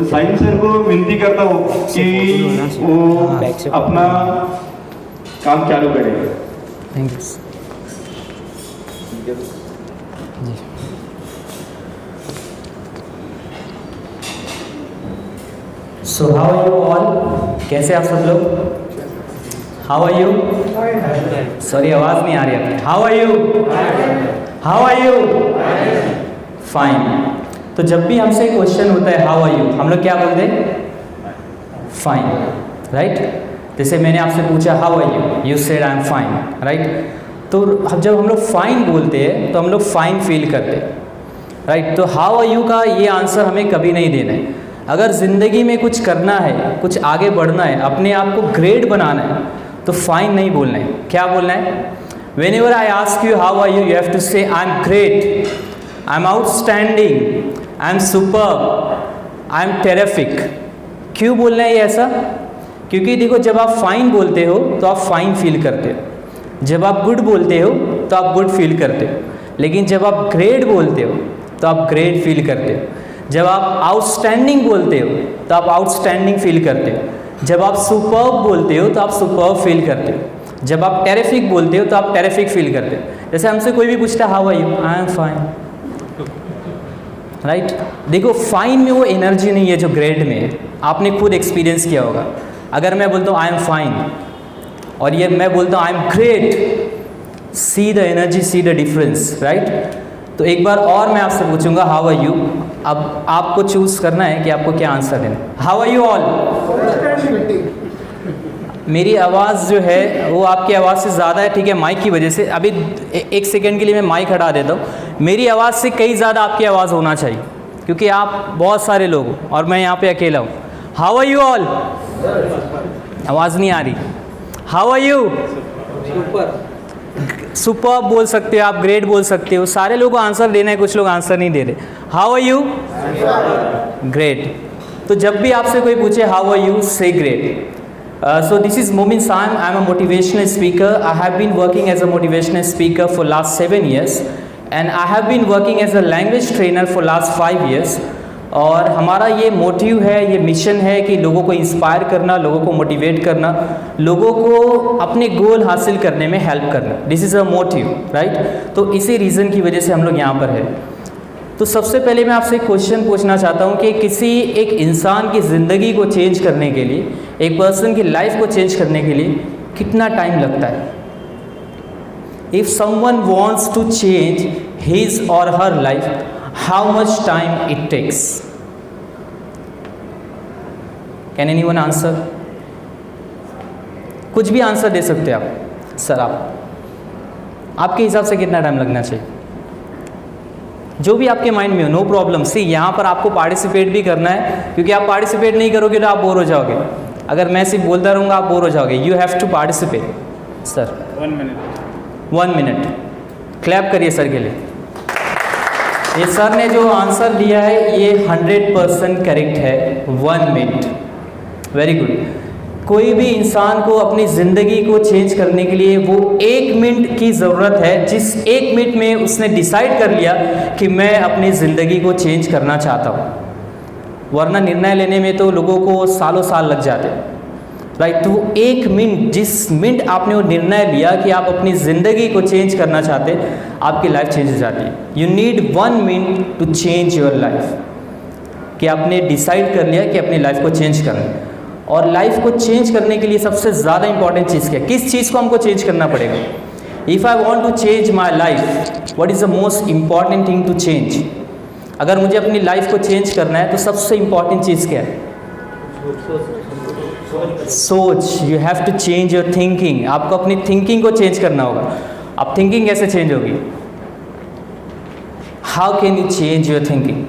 Science sir को विनती करता हूँ कि वो अपना काम चालू करें। Thank you. So how are you all? कैसे आप सब लोग? How are you? सॉरी आवाज़ नहीं आ रही आपकी। How are you? How are you? Fine. तो जब भी हमसे क्वेश्चन होता है हाउ आर यू, हम लोग क्या बोलते हैं? Fine, right? जैसे मैंने आपसे पूछा how are you, you said I am fine, right? तो जब हम लोग फाइन बोलते हैं तो हम लोग फाइन फील करते हैं, राइट? तो हाउ आर यू का ये आंसर हमें कभी नहीं देना है। अगर ज़िंदगी में कुछ करना है, कुछ आगे बढ़ना है, अपने आप को ग्रेट बनाना है, तो फाइन नहीं बोलना है। क्या बोलना है? Whenever I ask you how are you, you have to say I am great, I am outstanding, I am superb, I am terrific. क्यों बोलना है ये ऐसा? क्योंकि देखो, जब आप फाइन बोलते हो तो आप फाइन फील करते हो, जब आप गुड बोलते हो तो आप गुड फील करते हो, लेकिन जब आप ग्रेट बोलते हो तो आप ग्रेट फील करते हो, जब आप आउटस्टैंडिंग बोलते हो तो आप आउटस्टैंडिंग फील करते हो, जब आप सुपर्ब बोलते हो तो आप सुपर्ब फील करते हो, जब आप टेरिफिक बोलते हो तो आप टेरिफिक फील करते हो। जैसे हमसे कोई भी पूछता है how are you, I am fine, right? देखो, फाइन में वो एनर्जी नहीं है जो ग्रेट में है। आपने खुद एक्सपीरियंस किया होगा। अगर मैं बोलता हूँ आई एम फाइन और ये मैं बोलता हूँ आई am great, see the energy, see the difference, right? तो एक बार और मैं आपसे पूछूंगा हाउ आर यू। अब आपको चूज करना है कि आपको क्या आंसर देना। How are you all? मेरी आवाज़ जो है वो आपकी आवाज़ से ज़्यादा है, ठीक है, माइक की वजह से। अभी एक सेकेंड के लिए मैं माइक हटा देता हूँ। मेरी आवाज़ से कई ज़्यादा आपकी आवाज़ होना चाहिए, क्योंकि आप बहुत सारे लोग हो और मैं यहाँ पे अकेला हूँ। How are you all? आवाज़ नहीं आ रही। How are you? सुपर बोल सकते हो आप, ग्रेट बोल सकते हो। सारे लोगों को आंसर देना है, कुछ लोग आंसर नहीं दे रहे। How are you? ग्रेट। तो जब भी आपसे कोई पूछे how are you, say great. So this is Momin Sam. I am a motivational speaker. I have been working as a motivational speaker for last 7 years and I have been working as a language trainer for last 5 years. और हमारा ये motive है, ये mission है कि लोगों को inspire करना, लोगों को मोटिवेट करना, लोगों को अपने गोल हासिल करने में हेल्प करना। This is a motive, right? तो इसी रीज़न की वजह से हम लोग यहाँ पर है। तो सबसे पहले मैं आपसे एक क्वेश्चन पूछना चाहता हूँ कि किसी एक इंसान की ज़िंदगी को चेंज करने के लिए, एक पर्सन की लाइफ को चेंज करने के लिए कितना टाइम लगता है? If someone wants to change his or her life, how much time it takes? Can anyone answer? कुछ भी आंसर दे सकते हैं आप। सर आपके हिसाब से कितना टाइम लगना चाहिए? जो भी आपके माइंड में हो, नो प्रॉब्लम। सी, यहाँ पर आपको पार्टिसिपेट भी करना है, क्योंकि आप पार्टिसिपेट नहीं करोगे तो आप बोर हो जाओगे। अगर मैं सिर्फ बोलता रहूँगा आप बोर हो जाओगे। You have to participate. Sir 1 मिनट। 1 मिनट। क्लैप करिए सर के लिए। ये सर ने जो आंसर दिया है ये 100% करेक्ट है। 1 मिनट, वेरी गुड। कोई भी इंसान को अपनी ज़िंदगी को चेंज करने के लिए वो 1 मिनट की ज़रूरत है। जिस 1 मिनट में उसने डिसाइड कर लिया कि मैं अपनी ज़िंदगी को चेंज करना चाहता हूँ, वरना निर्णय लेने में तो लोगों को सालों साल लग जाते हैं, राइट? तो वो 1 मिनट, जिस मिनट आपने वो निर्णय लिया कि आप अपनी ज़िंदगी को चेंज करना चाहते, आपकी लाइफ चेंज हो जाती है। You need 1 minute to change your life, कि आपने डिसाइड कर लिया कि अपनी लाइफ को चेंज करना है। और लाइफ को चेंज करने के लिए सबसे ज़्यादा इंपॉर्टेंट चीज़ क्या है? किस चीज़ को हमको चेंज करना पड़ेगा? If I want to change my life, what is the most important thing to change? अगर मुझे अपनी लाइफ को चेंज करना है तो सबसे इम्पॉर्टेंट चीज़ क्या है? सोच, you have to change your thinking. आपको अपनी थिंकिंग को चेंज करना होगा। अब थिंकिंग कैसे चेंज होगी? How can you change your thinking?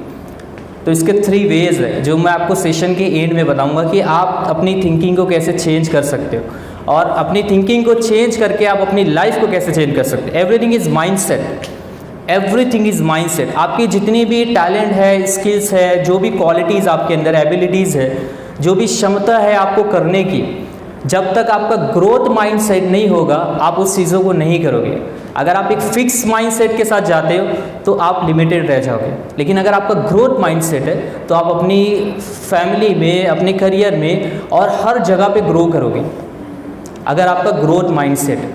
तो इसके 3 वेज है जो मैं आपको सेशन के एंड में बताऊंगा कि आप अपनी थिंकिंग को कैसे चेंज कर सकते हो और अपनी थिंकिंग को चेंज करके आप अपनी लाइफ को कैसे चेंज कर सकते हो। Everything is mindset, everything is mindset. आपकी जितनी भी टैलेंट है, स्किल्स है, जो भी क्वालिटीज़ आपके अंदर, एबिलिटीज़ है, जो भी क्षमता है आपको करने की, जब तक आपका ग्रोथ माइंडसेट नहीं होगा आप उस चीज़ों को नहीं करोगे। अगर आप एक फिक्स माइंडसेट के साथ जाते हो तो आप लिमिटेड रह जाओगे, लेकिन अगर आपका ग्रोथ माइंडसेट है तो आप अपनी फैमिली में, अपने करियर में और हर जगह पे ग्रो करोगे अगर आपका ग्रोथ माइंडसेट है।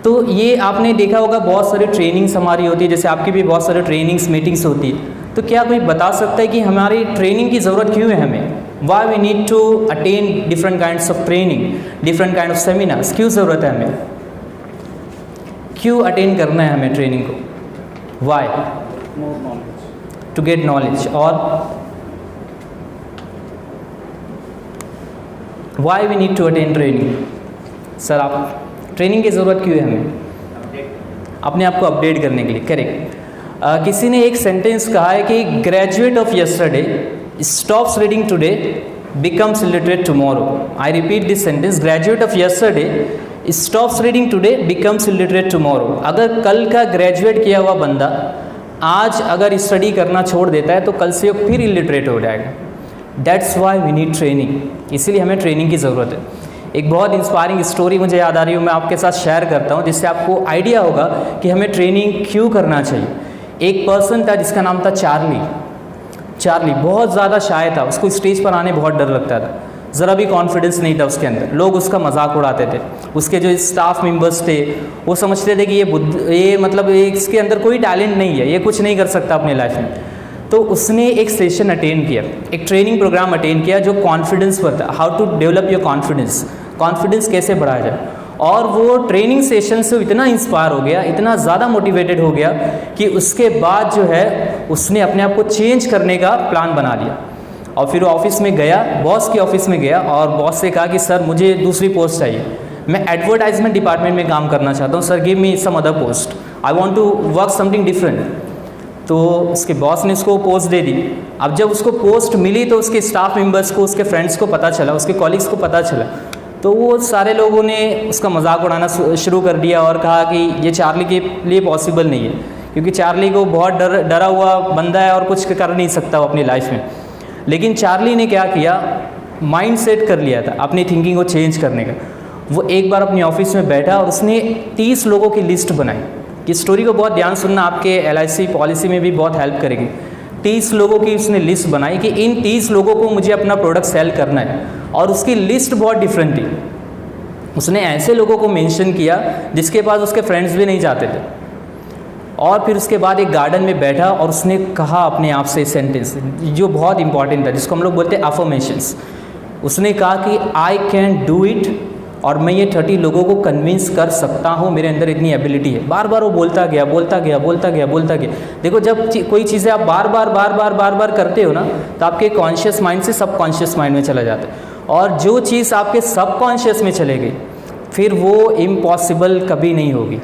तो ये आपने देखा होगा बहुत सारी ट्रेनिंग्स हमारी होती है, जैसे आपकी भी बहुत सारी ट्रेनिंग्स, मीटिंग्स होती है। तो क्या कोई बता सकता है कि हमारी ट्रेनिंग की ज़रूरत क्यों है हमें? Why we need to attend different kinds of training, different kind of seminars? क्यों ज़रूरत है हमें? क्यों अटेन करना है हमें ट्रेनिंग को? वाई? To get knowledge. और why we need to attend training? Sir आप ट्रेनिंग की ज़रूरत क्यों है हमें? अपने आप को अपडेट करने के लिए। करेक्ट। किसी ने एक सेंटेंस कहा है कि graduate of yesterday stops reading today becomes illiterate tomorrow. I repeat this sentence, graduate of yesterday stops reading today becomes illiterate tomorrow. अगर कल का ग्रेजुएट किया हुआ बंदा आज अगर स्टडी करना छोड़ देता है तो कल से वो फिर इलिटरेट हो जाएगा। That's why we need training, इसीलिए हमें ट्रेनिंग की ज़रूरत है। एक बहुत इंस्पायरिंग स्टोरी मुझे याद आ रही है, मैं आपके साथ शेयर करता हूँ जिससे आपको आइडिया होगा कि हमें ट्रेनिंग क्यों करना चाहिए। एक पर्सन था जिसका नाम था चार्ली। चार्ली बहुत ज़्यादा शाय था, उसको स्टेज पर आने बहुत डर लगता था, ज़रा भी कॉन्फिडेंस नहीं था उसके अंदर। लोग उसका मजाक उड़ाते थे। उसके जो स्टाफ मेंबर्स थे वो समझते थे कि ये मतलब इसके अंदर कोई टैलेंट नहीं है, ये कुछ नहीं कर सकता अपने लाइफ में। तो उसने एक सेशन अटेंड किया, एक ट्रेनिंग प्रोग्राम अटेंड किया जो कॉन्फिडेंस पर था, how to develop your confidence, confidence कैसे बढ़ाया जाए। और वो ट्रेनिंग सेशन से इतना इंस्पायर हो गया, इतना ज़्यादा मोटिवेटेड हो गया कि उसके बाद जो है उसने अपने आप को चेंज करने का प्लान बना लिया। और फिर ऑफिस में गया, बॉस के ऑफिस में गया और बॉस से कहा कि सर मुझे दूसरी पोस्ट चाहिए, मैं एडवर्टाइजमेंट डिपार्टमेंट में काम करना चाहता हूँ, sir give me some other post, I want to work something different. तो उसके बॉस ने उसको पोस्ट दे दी। अब जब उसको पोस्ट मिली तो उसके स्टाफ मेंबर्स को, उसके फ्रेंड्स को पता चला, उसके कॉलीग्स को पता चला, तो वो सारे लोगों ने उसका मजाक उड़ाना शुरू कर दिया और कहा कि ये चार्ली के लिए पॉसिबल नहीं है, क्योंकि चार्ली को बहुत डरा हुआ बंदा है और कुछ कर नहीं सकता वो अपनी लाइफ में। लेकिन चार्ली ने क्या किया, माइंड सेट कर लिया था अपनी थिंकिंग को चेंज करने का। वो एक बार अपने ऑफिस में बैठा और उसने 30 लोगों की लिस्ट बनाई। कि स्टोरी को बहुत ध्यान सुनना, आपके LIC पॉलिसी में भी बहुत हेल्प करेगी। 30 लोगों की उसने लिस्ट बनाई कि इन 30 लोगों को मुझे अपना प्रोडक्ट सेल करना है, और उसकी लिस्ट बहुत डिफरेंट थी। उसने ऐसे लोगों को मेंशन किया जिसके पास उसके फ्रेंड्स भी नहीं जाते थे। और फिर उसके बाद एक गार्डन में बैठा और उसने कहा अपने आप से सेंटेंस जो बहुत इंपॉर्टेंट था, जिसको हम लोग बोलते हैं अफर्मेशंस। उसने कहा कि आई कैन डू इट, और मैं ये 30 लोगों को कन्विंस कर सकता हूँ, मेरे अंदर इतनी एबिलिटी है। बार बार वो बोलता गया, बोलता गया, बोलता गया, बोलता गया। देखो, जब कोई चीज़ें आप बार बार करते हो ना, तो आपके कॉन्शियस माइंड से सबकॉन्शियस माइंड में चला जाता है, और जो चीज़ आपके सबकॉन्शियस में चले गई फिर वो इम्पॉसिबल कभी नहीं होगी,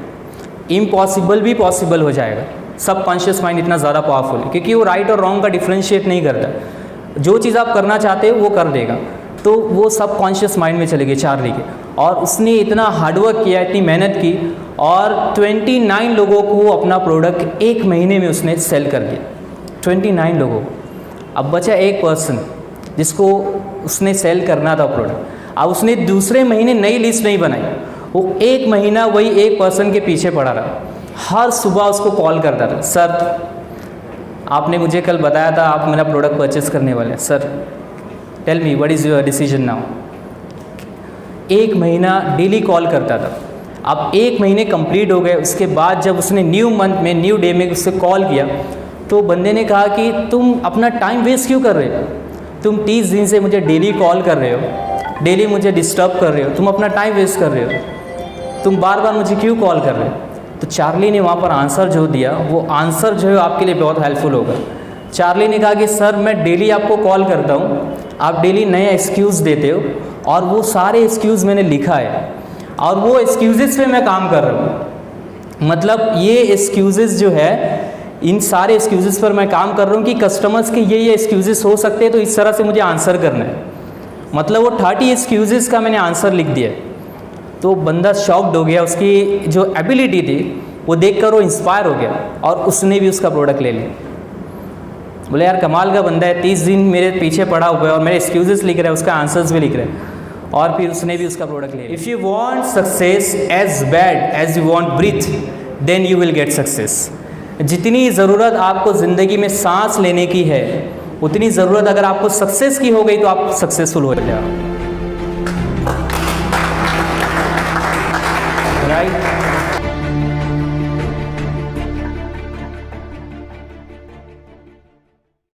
इम्पॉसिबल भी पॉसिबल हो जाएगा। सबकॉन्शियस माइंड इतना ज़्यादा पावरफुल है क्योंकि वो राइट और रॉन्ग का डिफ्रेंशिएट नहीं करता। जो चीज़ आप करना चाहते हो वो कर देगा। तो वो सबकॉन्शियस माइंड में चले गए चार्ली के, और उसने इतना हार्डवर्क किया, इतनी मेहनत की, और 29 लोगों को अपना प्रोडक्ट 1 महीने में उसने सेल कर दिया। 29 लोगों को। अब बचा एक पर्सन जिसको उसने सेल करना था प्रोडक्ट। अब उसने दूसरे महीने नई लिस्ट नहीं बनाई, वो 1 महीना वही एक पर्सन के पीछे पड़ा रहा। हर सुबह उसको कॉल करता था, सर आपने मुझे कल बताया था आप मेरा प्रोडक्ट परचेस करने वाले हैं, sir tell me what is your decision now. 1 महीना डेली कॉल करता था। अब 1 महीने कंप्लीट हो गए। उसके बाद जब उसने न्यू मंथ में, न्यू डे में उससे कॉल किया तो बंदे ने कहा कि तुम अपना टाइम वेस्ट क्यों कर रहे हो, तुम 30 दिन से मुझे डेली कॉल कर रहे हो, डेली मुझे डिस्टर्ब कर रहे हो, तुम अपना टाइम वेस्ट कर रहे हो, तुम बार बार मुझे क्यों कॉल कर रहे हो। तो चार्ली ने वहाँ पर आंसर जो दिया, वो आंसर जो है आपके लिए बहुत हेल्पफुल होगा। चार्ली ने कहा कि सर मैं डेली आपको कॉल करता हूँ, आप डेली नया एक्सक्यूज़ देते हो और वो सारे एक्सक्यूज़ मैंने लिखा है और वो एक्सक्यूज़ेस पे मैं काम कर रहा हूँ। मतलब ये एक्सक्यूज़ेस जो है, इन सारे एक्सक्यूज़ेस पर मैं काम कर रहा हूँ कि कस्टमर्स के ये एक्सक्यूज़ेस हो सकते हैं, तो इस तरह से मुझे आंसर करना है। मतलब वो 30 एक्सक्यूज़ेस का मैंने आंसर लिख दिया। तो बंदा शॉक्ड हो गया, उसकी जो एबिलिटी थी वो देखकर वो इंस्पायर हो गया और उसने भी उसका प्रोडक्ट ले लिया। बोले यार कमाल का बंदा है, 30 दिन मेरे पीछे पड़ा हुआ है और मेरे एक्सक्यूज़ेस लिख रहा है, उसका आंसर्स भी लिख रहा है, और फिर उसने भी उसका प्रोडक्ट ले लिया। If you want success as bad as you want breathe, then you will get success. जितनी ज़रूरत आपको ज़िंदगी में सांस लेने की है, उतनी ज़रूरत अगर आपको सक्सेस की हो गई तो आप सक्सेसफुल हो जाओ।